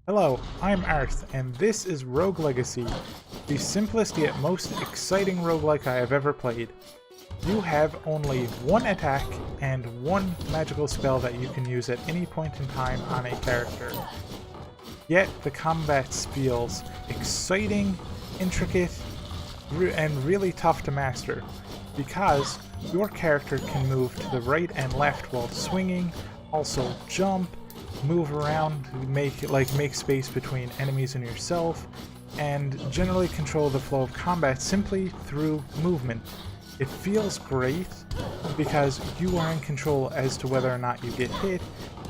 Hello, I'm Arth, and this is Rogue Legacy, the simplest yet most exciting roguelike I have ever played. You have only one attack and one magical spell that you can use at any point in time on a character. Yet the combat feels exciting, intricate, and really tough to master, because your character can move to the right and left while swinging, also jump, move around, make space between enemies and yourself, and generally control the flow of combat simply through movement. It feels great because you are in control as to whether or not you get hit,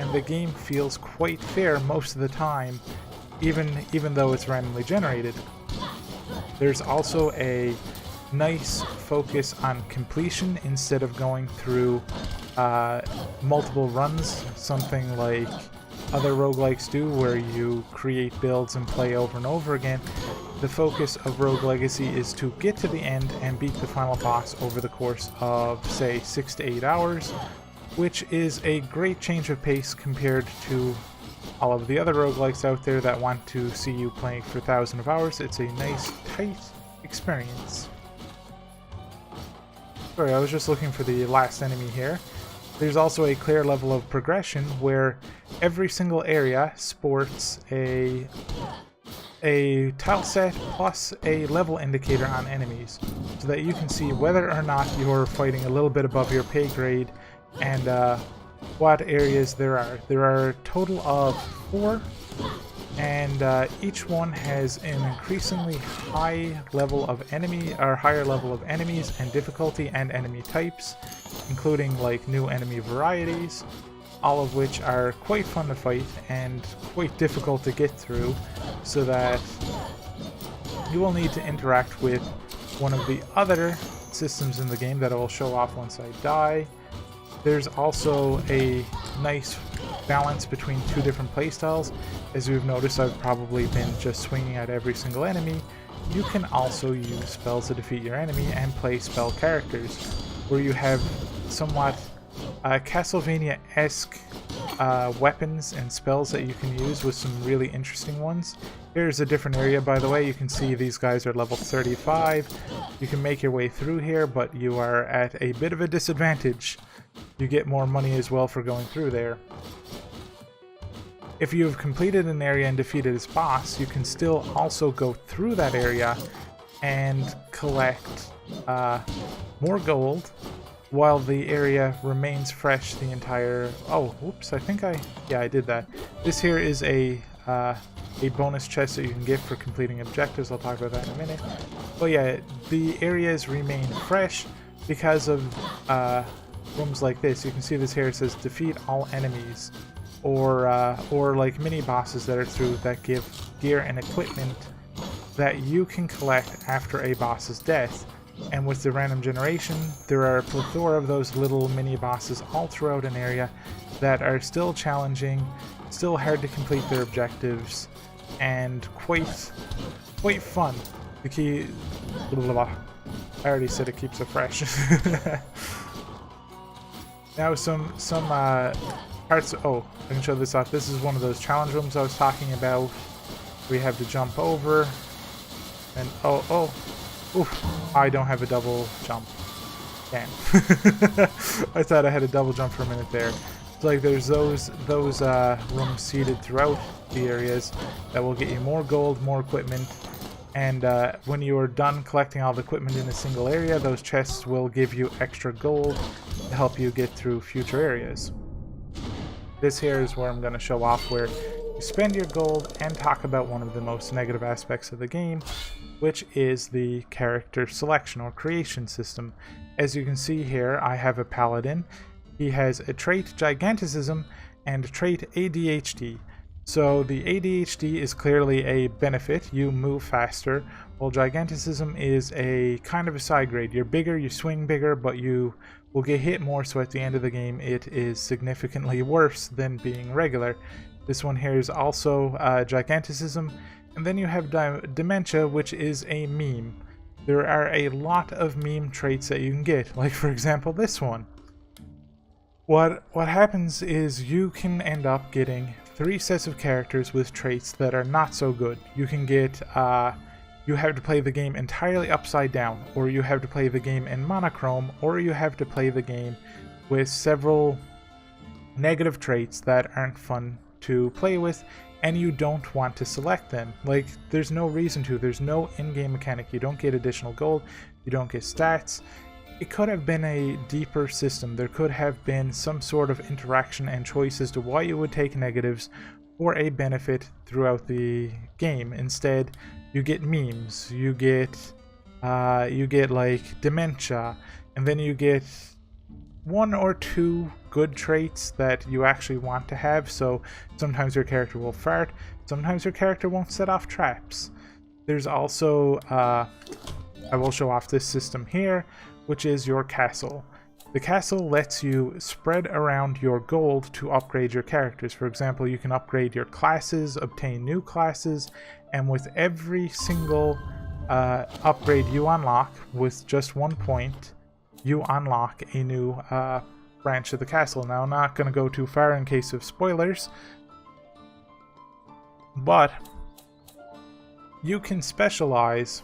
and the game feels quite fair most of the time, even though it's randomly generated. There's also a nice focus on completion instead of going through multiple runs, something like other roguelikes do, where you create builds and play over and over again. The focus of Rogue Legacy is to get to the end and beat the final boss over the course of, say, 6 to 8 hours, which is a great change of pace compared to all of the other roguelikes out there that want to see you playing for thousands of hours. It's a nice, tight experience. Sorry, I was just looking for the last enemy here. There's also a clear level of progression where every single area sports a tile set plus a level indicator on enemies, so that you can see whether or not you're fighting a little bit above your pay grade and what areas there are. There are a total of 4, and each one has an increasingly high level of enemy, or higher level of enemies and difficulty and enemy types, including like new enemy varieties, all of which are quite fun to fight and quite difficult to get through, so that you will need to interact with one of the other systems in the game that I will show off once I die. There's also a nice balance between 2 different playstyles. As you've noticed, I've probably been just swinging at every single enemy. You can also use spells to defeat your enemy and play spell characters, where you have somewhat Castlevania-esque weapons and spells that you can use, with some really interesting ones. Here's a different area, by the way. You can see these guys are level 35. You can make your way through here, but you are at a bit of a disadvantage. You get more money as well for going through there. If you have completed an area and defeated its boss, you can still also go through that area and collect more gold while the area remains fresh the entire... Oh, whoops, I think I did that. This here is a bonus chest that you can get for completing objectives. I'll talk about that in a minute. But yeah, the areas remain fresh because of rooms like this. You can see this here, it says defeat all enemies, or like mini bosses that are through that give gear and equipment that you can collect after a boss's death. And with the random generation, there are a plethora of those little mini bosses all throughout an area that are still challenging, still hard to complete their objectives, and quite fun. The key... Blah, blah, blah. I already said it keeps it fresh. Now some parts... Oh, I can show this off. This is one of those challenge rooms I was talking about. We have to jump over, and oof, I don't have a double jump. Damn. I thought I had a double jump for a minute there. It's like there's those rooms seated throughout the areas that will get you more gold, more equipment, and when you are done collecting all the equipment in a single area, those chests will give you extra gold to help you get through future areas. This here is where I'm going to show off where you spend your gold and talk about one of the most negative aspects of the game, which is the character selection or creation system. As you can see here, I have a paladin. He has a trait Giganticism and a trait ADHD. So the ADHD is clearly a benefit. You move faster, while Giganticism is a kind of a side grade. You're bigger, you swing bigger, but you will get hit more, so at the end of the game it is significantly worse than being regular. This one here is also Giganticism. And then you have Dementia, which is a meme. There are a lot of meme traits that you can get, like for example this one. What happens is you can end up getting 3 sets of characters with traits that are not so good. You can get, you have to play the game entirely upside down, or you have to play the game in monochrome, or you have to play the game with several negative traits that aren't fun to play with, and you don't want to select them. Like, there's no reason to. There's no in-game mechanic. You don't get additional gold. You don't get stats. It could have been a deeper system. There could have been some sort of interaction and choice as to why you would take negatives for a benefit throughout the game. Instead, you get memes. You get like dementia, and then you get 1 or 2 good traits that you actually want to have. So sometimes your character will fart, sometimes your character won't set off traps. There's also, I will show off this system here, which is your castle. The castle lets you spread around your gold to upgrade your characters. For example, you can upgrade your classes, obtain new classes, and with every single upgrade you unlock with just 1 point, you unlock a new branch of the castle. Now, I'm not going to go too far in case of spoilers, but you can specialize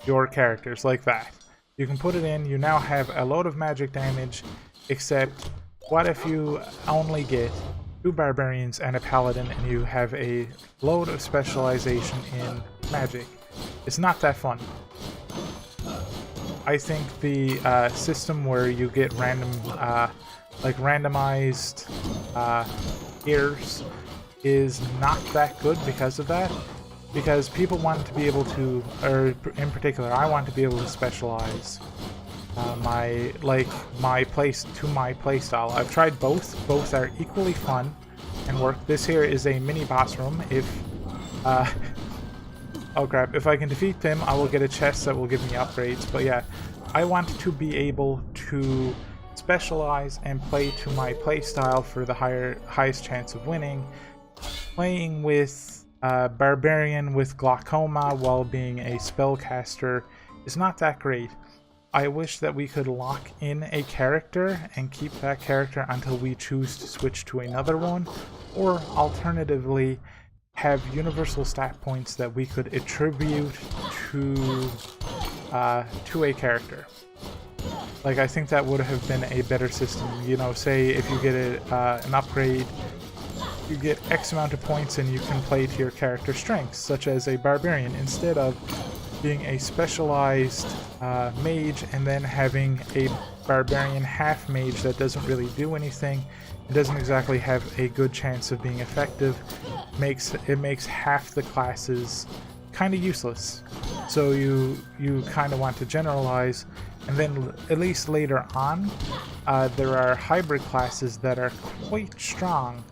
your characters like that. You can put it in, you now have a load of magic damage, except what if you only get 2 barbarians and a paladin and you have a load of specialization in magic? It's not that fun. I think the system where you get random, like randomized gears is not that good because of that. Because people want to be able to, or in particular, I want to be able to specialize my playstyle. I've tried both. Both are equally fun and work. This here is a mini boss room. If oh crap, if I can defeat them, I will get a chest that will give me upgrades. But yeah, I want to be able to specialize and play to my playstyle for the highest chance of winning. Playing with Barbarian with glaucoma while being a spellcaster is not that great. I wish that we could lock in a character and keep that character until we choose to switch to another one, or alternatively have universal stat points that we could attribute to a character. Like, I think that would have been a better system. You know, say if you get an upgrade, you get X amount of points and you can play to your character strengths, such as a barbarian, instead of being a specialized mage and then having a barbarian half mage that doesn't really do anything. It doesn't exactly have a good chance of being effective. It makes half the classes kind of useless. So you kind of want to generalize, and then at least later on, there are hybrid classes that are quite strong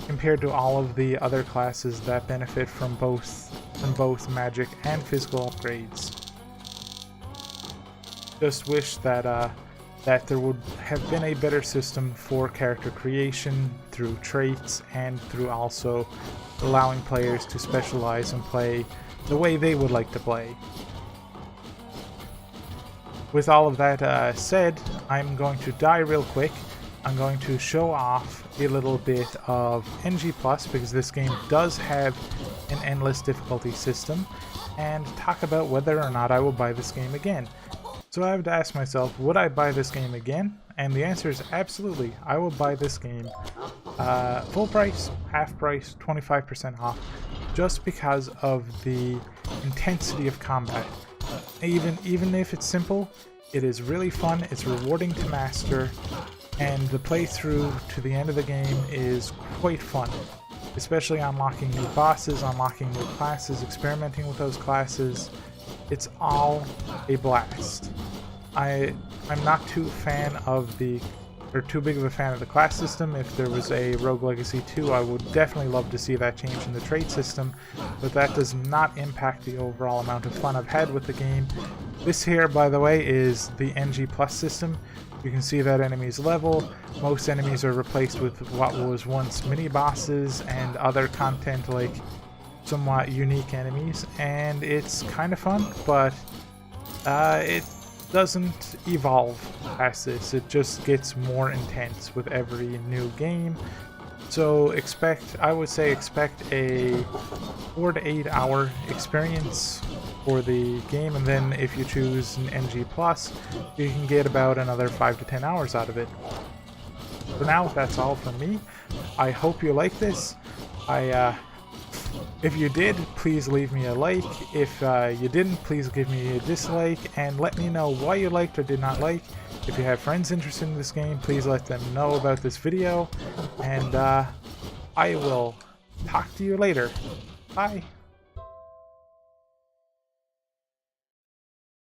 compared to all of the other classes that benefit from both magic and physical upgrades. Just wish that that there would have been a better system for character creation through traits and through also allowing players to specialize and play the way they would like to play. With all of that said, I'm going to die real quick. I'm going to show off a little bit of NG+, because this game does have an endless difficulty system, and talk about whether or not I will buy this game again. So I have to ask myself, would I buy this game again? And the answer is absolutely. I will buy this game full price, half price, 25% off, just because of the intensity of combat. Even if it's simple, it is really fun, it's rewarding to master, and the playthrough to the end of the game is quite fun. Especially unlocking new bosses, unlocking new classes, experimenting with those classes. It's all a blast. I'm not too big of a fan of the class system. If there was a Rogue Legacy 2, I would definitely love to see that change in the trait system, but that does not impact the overall amount of fun I've had with the game. This here, by the way, is the NG+ system. You can see that enemies level. Most enemies are replaced with what was once mini-bosses and other content like somewhat unique enemies, and it's kind of fun, but it doesn't evolve past this. It just gets more intense with every new game. So I would say expect a 4 to 8 hour experience for the game, and then if you choose an NG Plus, you can get about another 5 to 10 hours out of it. For now, that's all from me. I hope you like this. If you did, please leave me a like. If you didn't, please give me a dislike and let me know why you liked or did not like. If you have friends interested in this game, please let them know about this video. And I will talk to you later. Bye.